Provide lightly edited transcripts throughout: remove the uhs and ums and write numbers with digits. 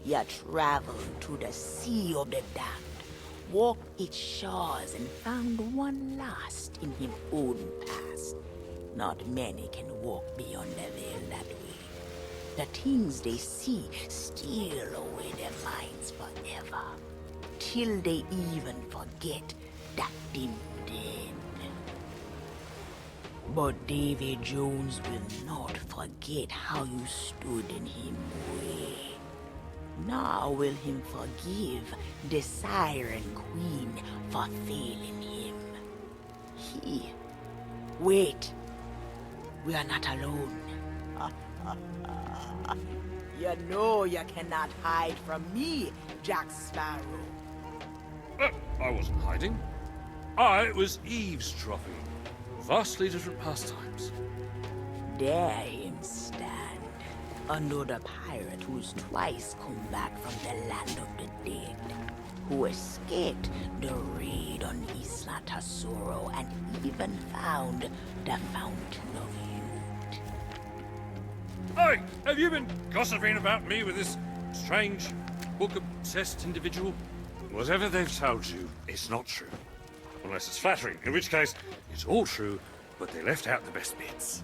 You traveled to the sea of the damned, walked its shores and found one lost in his own past. Not many can walk beyond the veil that way. The things they see steal away their minds forever, till they even forget that they're dead. But Davy Jones will not forget how you stood in him way. Nor will him forgive the Siren Queen for failing him. Wait. We are not alone. You know you cannot hide from me, Jack Sparrow. I wasn't hiding. I was eavesdropping. Vastly different pastimes. Dare him stand, another pirate who's twice come back from the land of the dead, who escaped the raid on Isla Tesoro and even found the Fountain of Youth. Hey, have you been gossiping about me with this strange, book-obsessed individual? Whatever they've told you, it's not true. Unless it's flattering, in which case, it's all true, but they left out the best bits.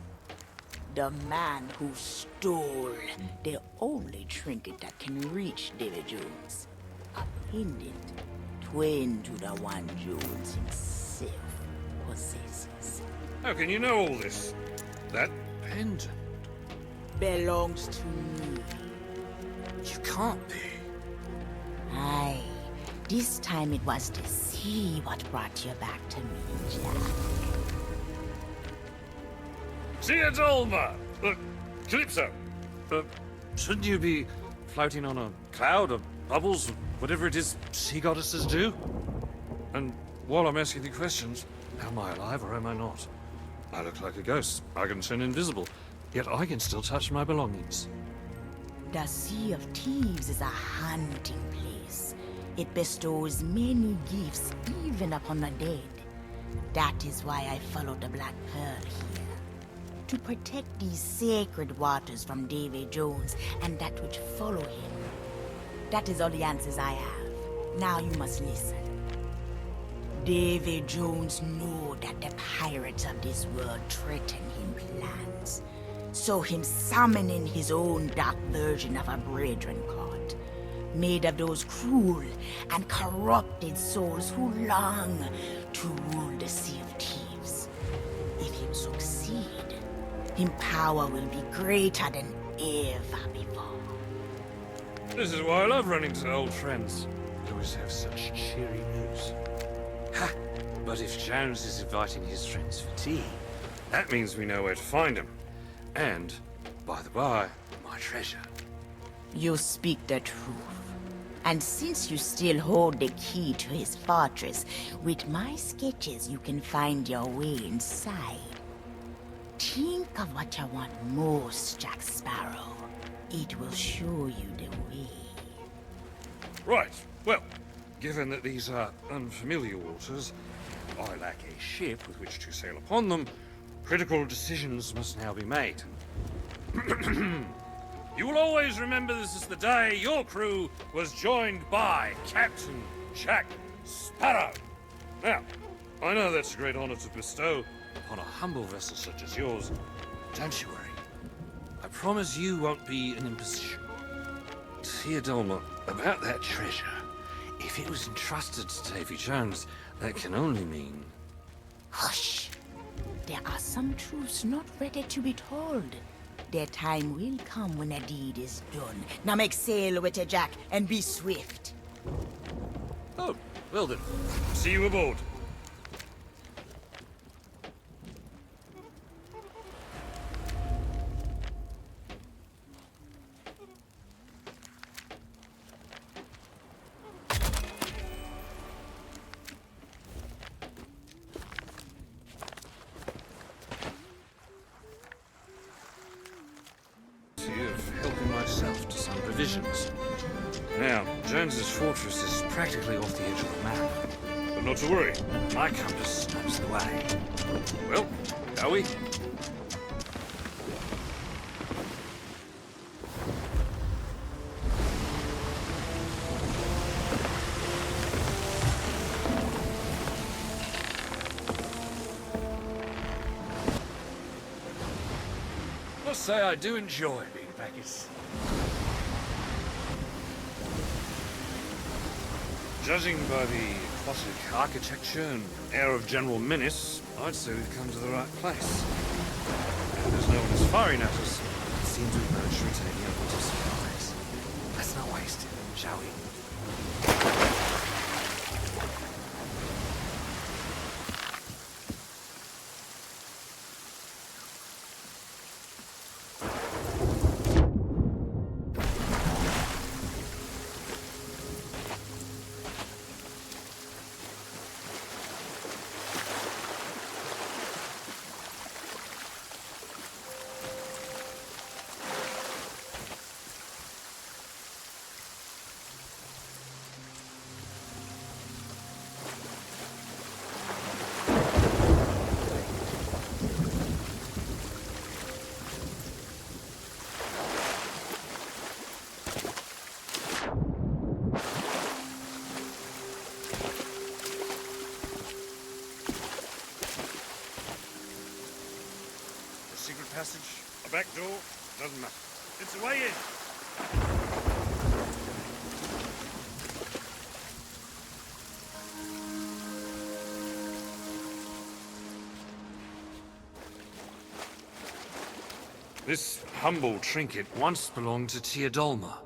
The man who stole the only trinket that can reach Davy Jones. A pendant twin to the one Jones himself possesses. How can you know all this? That pendant? Belongs to me. You can't be. Aye. This time it was to see what brought you back to me, Jack. See you, Dolma! Look, Calypso! Shouldn't you be floating on a cloud or bubbles, whatever it is sea goddesses do? And while I'm asking the questions, am I alive or am I not? I look like a ghost. I can turn invisible, yet I can still touch my belongings. The Sea of Thieves is a hunting place. It bestows many gifts even upon the dead. That is why I followed the Black Pearl here. To protect these sacred waters from Davy Jones and that which follow him. That is all the answers I have. Now you must listen. Davy Jones know that the pirates of this world threaten him plans. So him summoning his own dark version of a brethren court, made of those cruel and corrupted souls who long to rule the Sea of Thieves. If him succeed, him power will be greater than ever before. This is why I love running to old friends. You always have such cheery news. Ha! But if Jones is inviting his friends for tea, that means we know where to find him. And, by the by, my treasure. You speak the truth. And since you still hold the key to his fortress, with my sketches you can find your way inside. Think of what you want most, Jack Sparrow. It will show you the way. Right. Well, given that these are unfamiliar waters, I lack a ship with which to sail upon them, critical decisions must now be made. You will always remember this is the day your crew was joined by Captain Jack Sparrow. Now, I know that's a great honor to bestow upon a humble vessel such as yours. Don't you worry. I promise you won't be an imposition. Theodolma, about that treasure, if it was entrusted to Davy Jones, that can only mean... Hush! There are some truths not ready to be told. Their time will come when a deed is done. Now make sail with it, Jack, and be swift. Oh, well then. See you aboard. Of helping myself to some provisions. Now, Jones's fortress is practically off the edge of the map. But not to worry, my compass knows the way. Well, are we? must say I do enjoy being back at sea. Judging by the aquatic architecture and air of general menace, I'd say we've come to the right place. And as no one is firing at us, it seems we've managed to retain the element of surprise. Let's not waste it, shall we? Secret passage, a back door, doesn't matter. It's a way in. This humble trinket once belonged to Teodolma,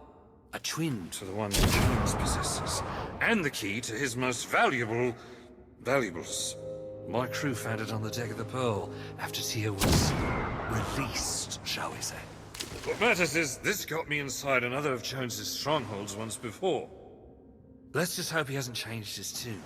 a twin to the one that Jones possesses, and the key to his most valuables. My crew found it on the deck of the Pearl after Tia was released, shall we say. What matters is this got me inside another of Jones's strongholds once before. Let's just hope he hasn't changed his tune.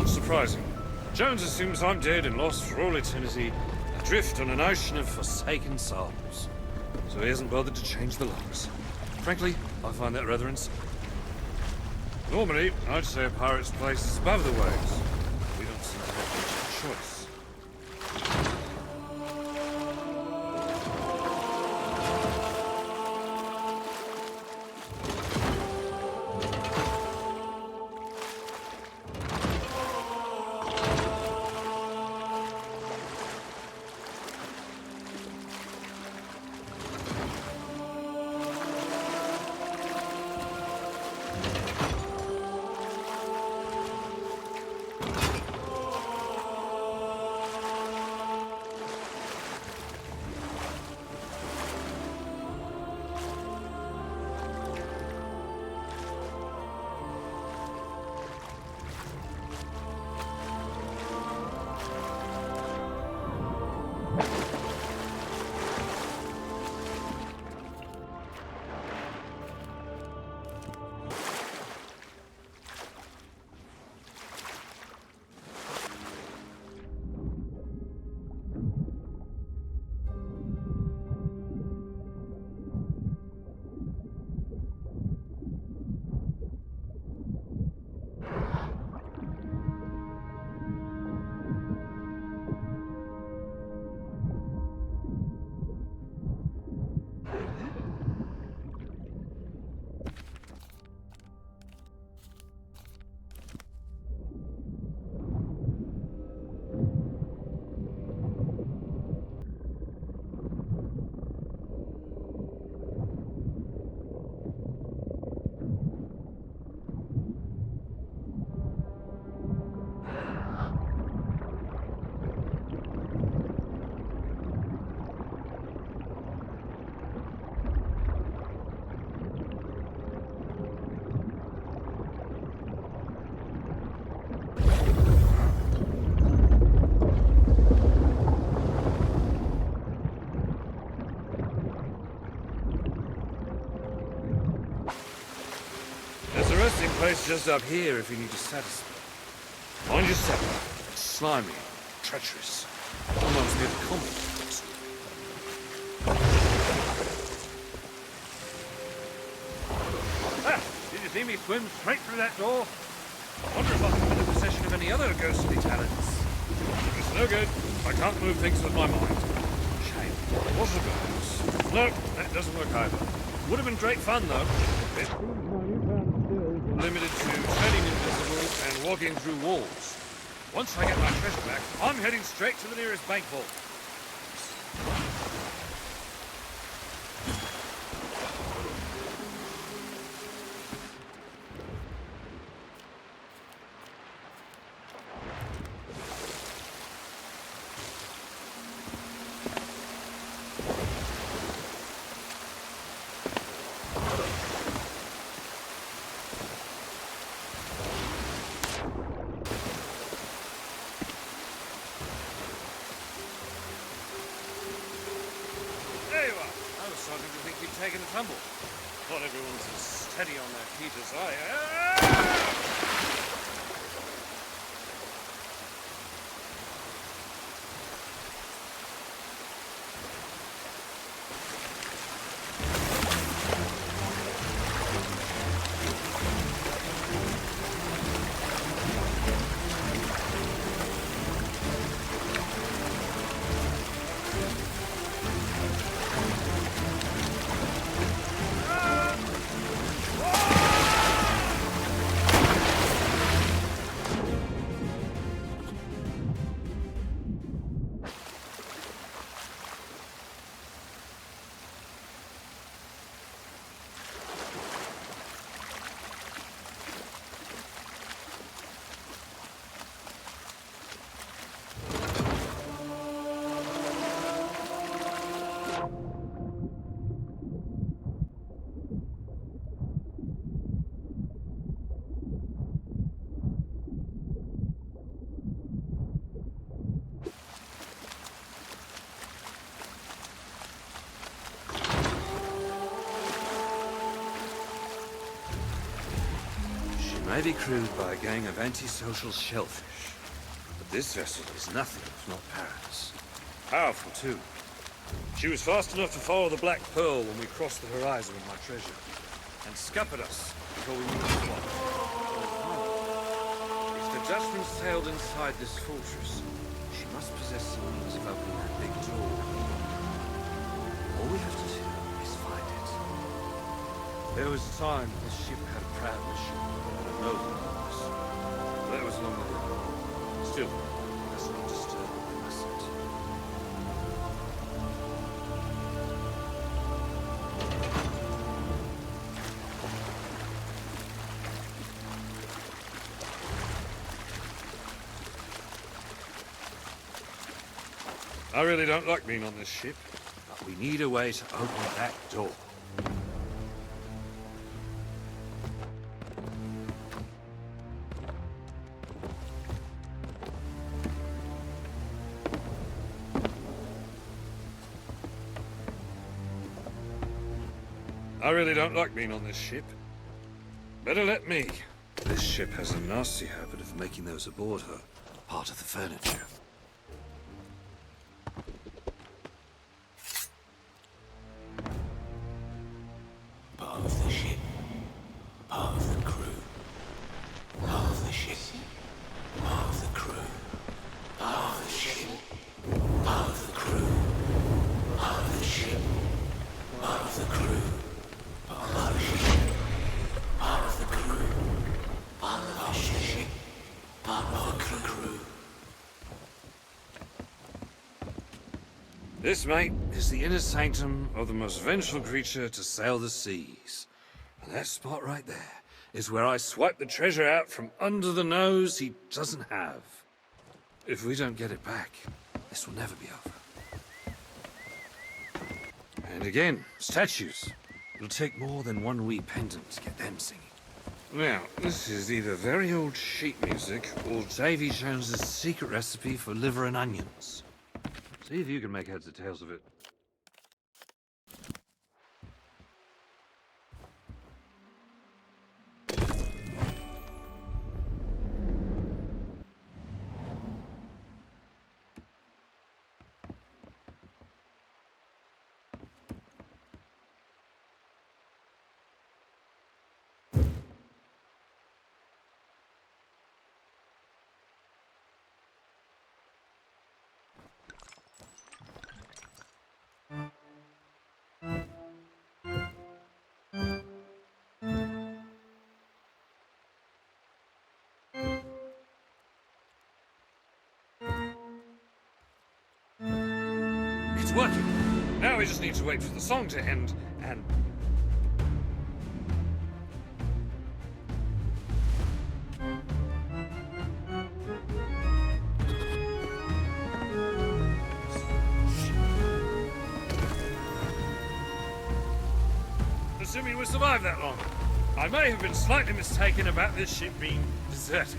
Surprising. Jones assumes I'm dead and lost for all eternity, adrift on an ocean of forsaken souls. So he hasn't bothered to change the locks. Frankly, I find that rather insane. Normally, I'd say a pirate's place is above the waves. We don't seem to have much of a choice. place just up here if you need to satisfy. Mind yourself. It's slimy, treacherous. Reminds me of comics. Did you see me swim straight through that door? I wonder if I'm in the possession of any other ghostly talents. It's no good. I can't move things with my mind. Shame. What's the goes? No, that doesn't work either. Would have been great fun, though. It limited to turning invisible and walking through walls. Once I get my treasure back, I'm heading straight to the nearest bank vault. Taking a tumble. Not everyone's as steady on their feet as I am. May be crewed by a gang of antisocial shellfish, but this vessel is nothing if not Paris. Powerful, too. She was fast enough to follow the Black Pearl when we crossed the horizon with my treasure, and scuppered us before we moved on. If the Dutchman sailed inside this fortress, she must possess some means of opening that big door. All we have to do is find it. There was a time this ship had a proud mission. No, that was long ago. Still, let's not disturb it, we mustn't. I really don't like being on this ship, but we need a way to open that door. I really don't like being on this ship. Better let me. This ship has a nasty habit of making those aboard her part of the furniture. Part of the ship, part of the crew. Part of the ship, part of the crew. Part of the ship, part of the crew. Part of the ship, part of the crew. Part of the ship, part of the crew. Part of the ship, part of the crew. This, mate, is the inner sanctum of the most vengeful creature to sail the seas. And that spot right there is where I swipe the treasure out from under the nose he doesn't have. If we don't get it back, this will never be over. And again, statues. It'll take more than one wee pendant to get them singing. Now, this is either very old sheet music or Davy Jones's secret recipe for liver and onions. See if you can make heads or tails of it. It's working. Now we just need to wait for the song to end, and... Assuming we survived that long, I may have been slightly mistaken about this ship being deserted.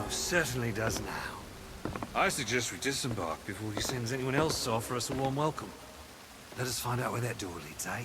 Certainly does now. I suggest we disembark before he sends anyone else to offer us a warm welcome. Let us find out where that door leads, eh?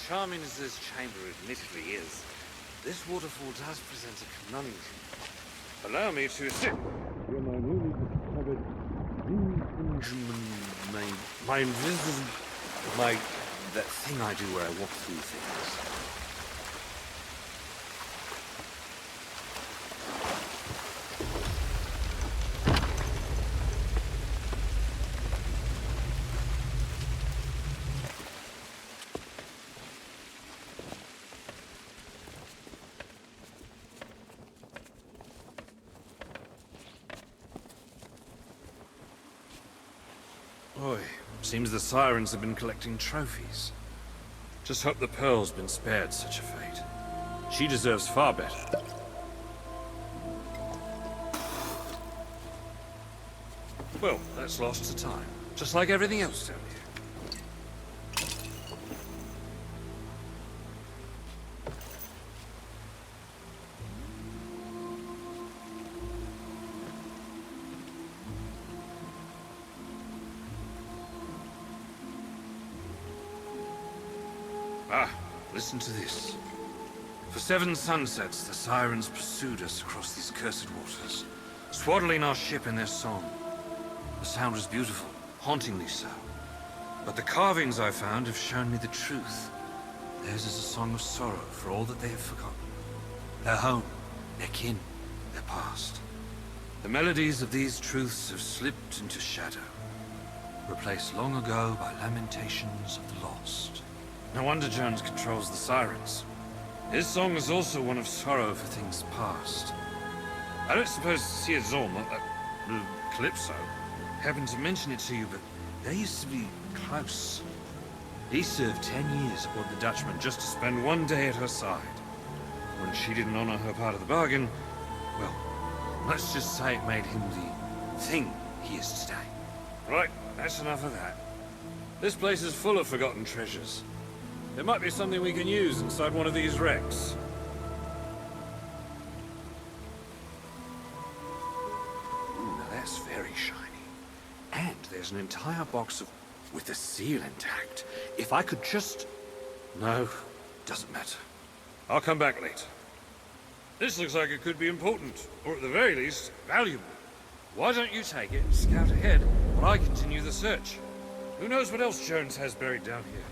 charming as this chamber admittedly is, this waterfall does present a conundrum. Allow me to sit where my newly discovered my invisible that thing I do where I walk through things. Boy, seems the sirens have been collecting trophies. Just hope the Pearl's been spared such a fate. She deserves far better. Well, that's lost to time. Just like everything else down here. Ah, listen to this. For 7 sunsets, the sirens pursued us across these cursed waters, swaddling our ship in their song. The sound was beautiful, hauntingly so. But the carvings I found have shown me the truth. Theirs is a song of sorrow for all that they have forgotten. Their home, their kin, their past. The melodies of these truths have slipped into shadow, replaced long ago by lamentations of the lost. No wonder Jones controls the sirens. His song is also one of sorrow for things past. I don't suppose Siazon, Calypso, happened to mention it to you, but they used to be close. He served 10 years aboard the Dutchman just to spend one day at her side. When she didn't honor her part of the bargain, well, let's just say it made him the thing he is today. Right, that's enough of that. This place is full of forgotten treasures. There might be something we can use inside one of these wrecks. Ooh, now that's very shiny. And there's an entire box of... with the seal intact. If I could just... No, doesn't matter. I'll come back later. This looks like it could be important, or at the very least, valuable. Why don't you take it and scout ahead while I continue the search? Who knows what else Jones has buried down here?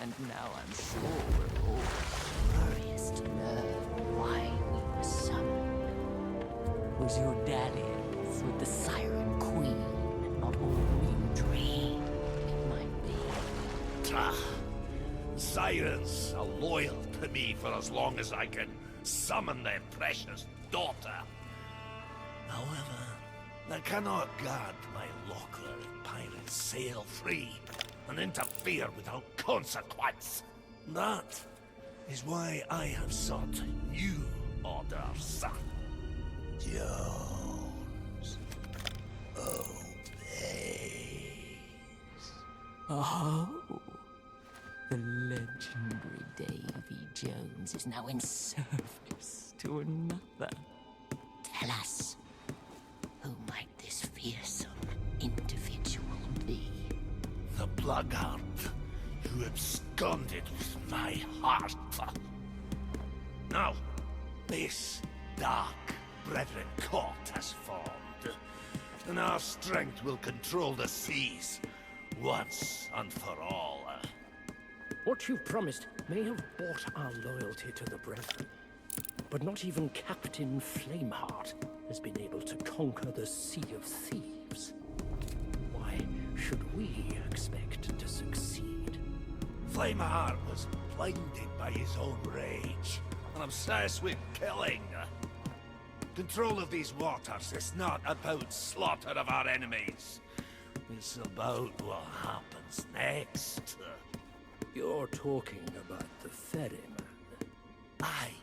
And now I'm sure we're all curious to learn why we were summoned. Was your dalliance with the Siren Queen not all we dreamed it might be? Sirens are loyal to me for as long as I can summon their precious daughter. However, they cannot guard my locker if pirates sail free and interfere without consequence. That is why I have sought new orders. Jones obeys. Oh, the legendary Davy Jones is now in service to another. Tell us, who might this fearsome individual be? The blackguard who absconded with my heart. Now, this dark brethren court has formed, and our strength will control the seas once and for all. What you've promised may have bought our loyalty to the Brethren, but not even Captain Flameheart has been able to conquer the Sea of Thieves. Why should we expect to succeed? Flameheart was blinded by his own rage and obsessed with killing. Control of these waters is not about slaughter of our enemies. It's about what happens next. You're talking about the ferryman. Aye.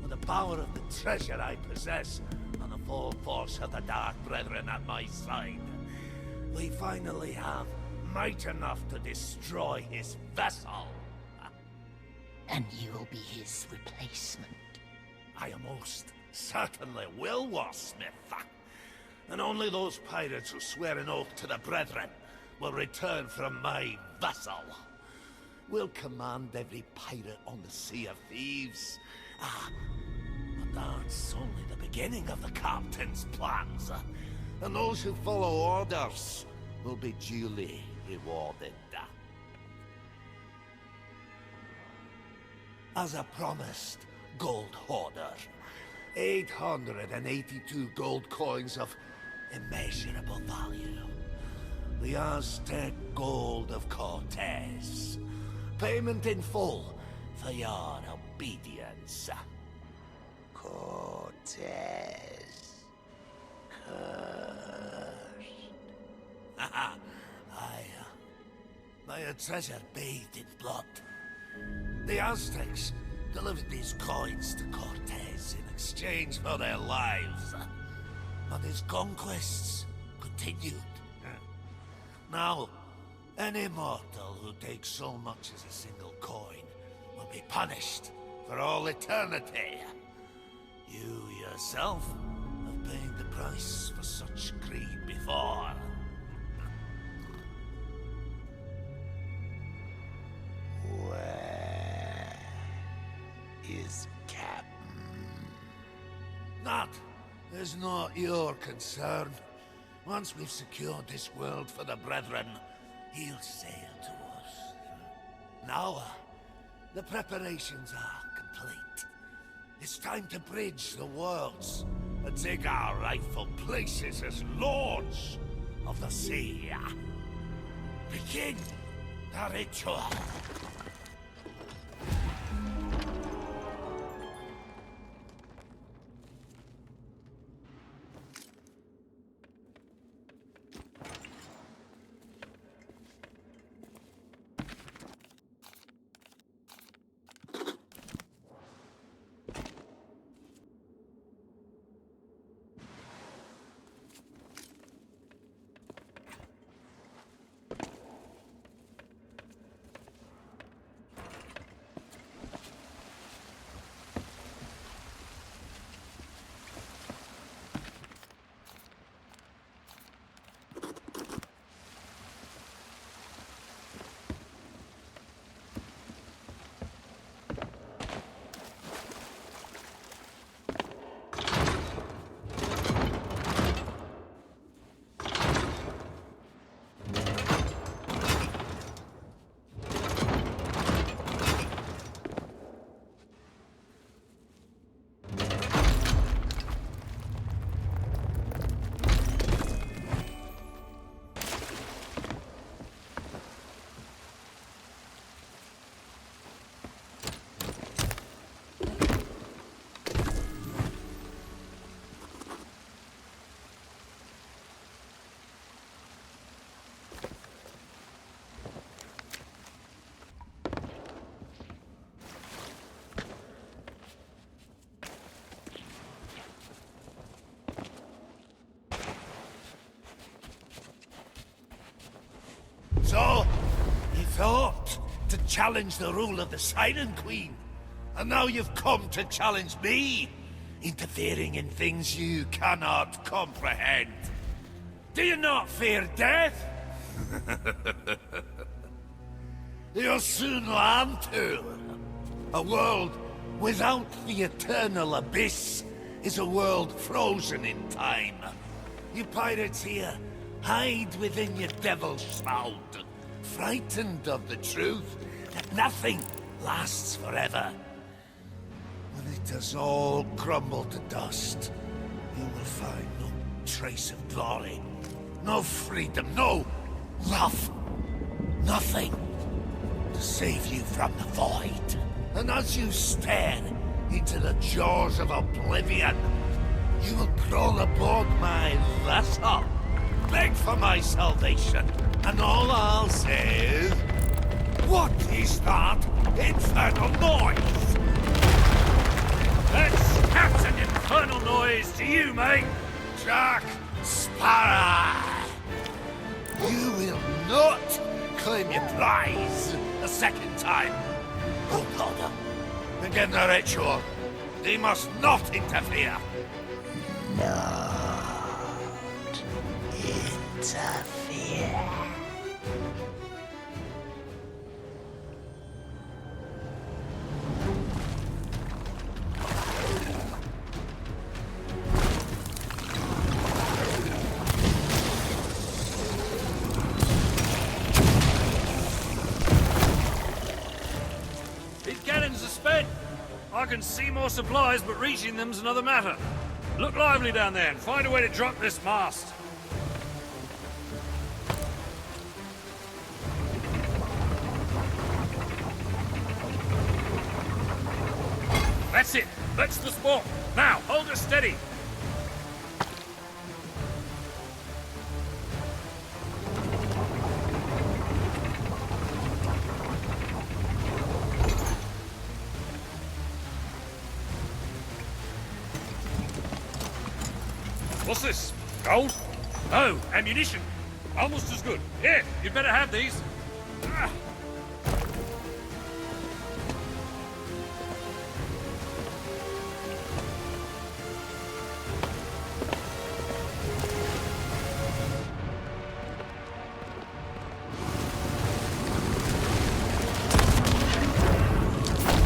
With the power of the treasure I possess and the full force of the Dark Brethren at my side, we finally have might enough to destroy his vessel. And you'll be his replacement. I most certainly will, Warsmith. And only those pirates who swear an oath to the Brethren will return from my vessel. We'll command every pirate on the Sea of Thieves. But that's only the beginning of the captain's plans. And those who follow orders will be duly rewarded. As I promised, Gold Hoarder, 882 gold coins of immeasurable value. The Aztec gold of Cortez. Payment in full for your obedience. Cortez. Cursed. My treasure bathed in blood. The Aztecs delivered these coins to Cortez in exchange for their lives. But his conquests continued. Now, any mortal who takes so much as a single coin will be punished for all eternity. You yourself have paid the price for such greed before. Where is Captain? That is not your concern. Once we've secured this world for the Brethren, he'll sail to us. Now, the preparations are complete. It's time to bridge the worlds and take our rightful places as lords of the sea. Begin the ritual. thought to challenge the rule of the Siren Queen. And now you've come to challenge me, interfering in things you cannot comprehend. Do you not fear death? You'll soon learn to. A world without the eternal abyss is a world frozen in time. You pirates here, hide within your devil's shroud, frightened of the truth that nothing lasts forever. When it does all crumble to dust, you will find no trace of glory, no freedom, no love, nothing to save you from the void. And as you stare into the jaws of oblivion, you will crawl aboard my vessel, beg for my salvation, and all I'll say is, what is that infernal noise? That's Captain Infernal Noise to you, mate! Jack Sparrow! You will not claim your prize a second time. Good order. Begin the ritual. They must not interfere. Not interfere. These cannons are spent. I can see more supplies, but reaching them's another matter. Look lively down there and find a way to drop this mast. That's it. That's the spot. Now, hold her steady. What's this? Gold? No, ammunition. Almost as good. Here, you'd better have these. Ah.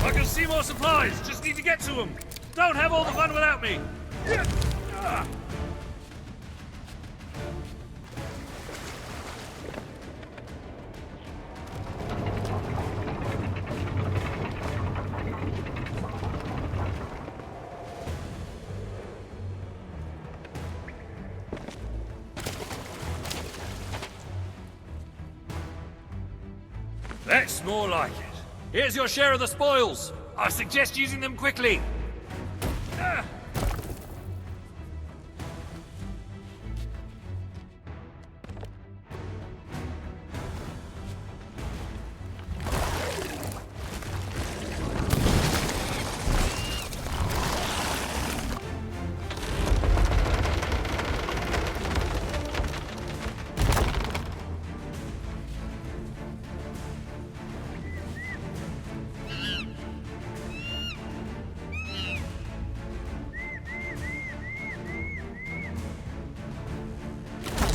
I can see more supplies. Just need to get to them. Don't have all the fun without me. Ah. That's more like it. Here's your share of the spoils. I suggest using them quickly. Ah.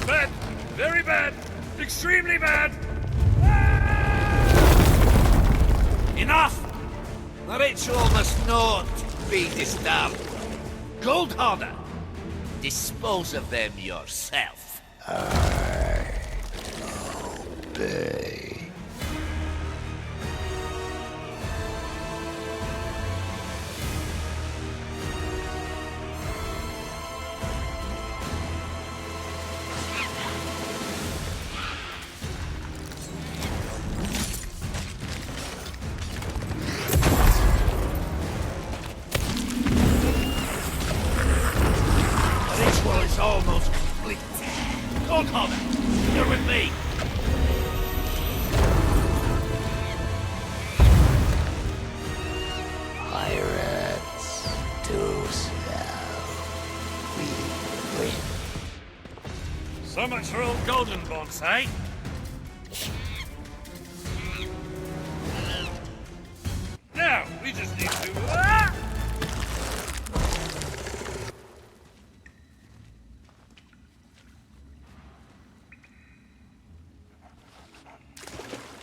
Bad. Very bad. Extremely bad. Enough! The ritual must not be disturbed. Gold Hoarder, dispose of them yourself. I obey. Almost complete. Gold Hoarder, you're with me. Pirates, too slow. We win. So much for old golden bonds, eh?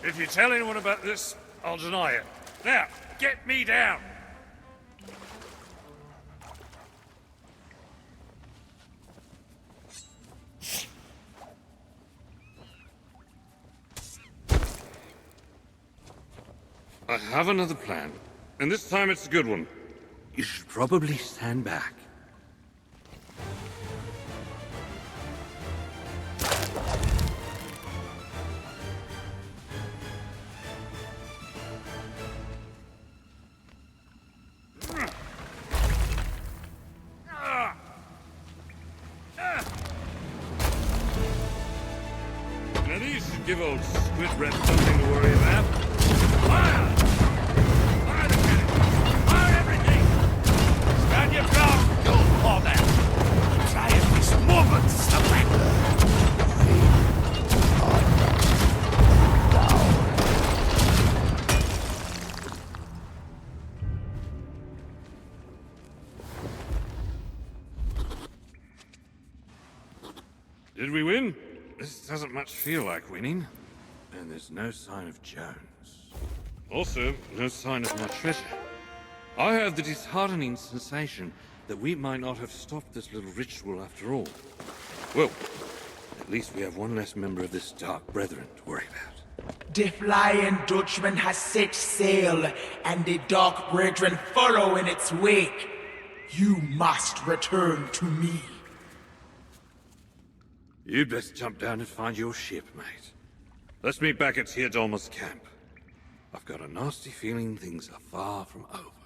If you tell anyone about this, I'll deny it. Now, get me down! I have another plan, and this time it's a good one. You should probably stand back. Now these should give old Squid Breath something to worry about. Fire! Fire the cannon! Fire everything! Stand your ground! Go for that! Try at this moment, somewhere! Did we win? This doesn't much feel like winning. And there's no sign of Jones. Also, no sign of my treasure. I have the disheartening sensation that we might not have stopped this little ritual after all. Well, at least we have one less member of this Dark Brethren to worry about. The Flying Dutchman has set sail, and the Dark Brethren follow in its wake. You must return to me. You'd best jump down and find your ship, mate. Let's meet back at Teodolma's camp. I've got a nasty feeling things are far from over.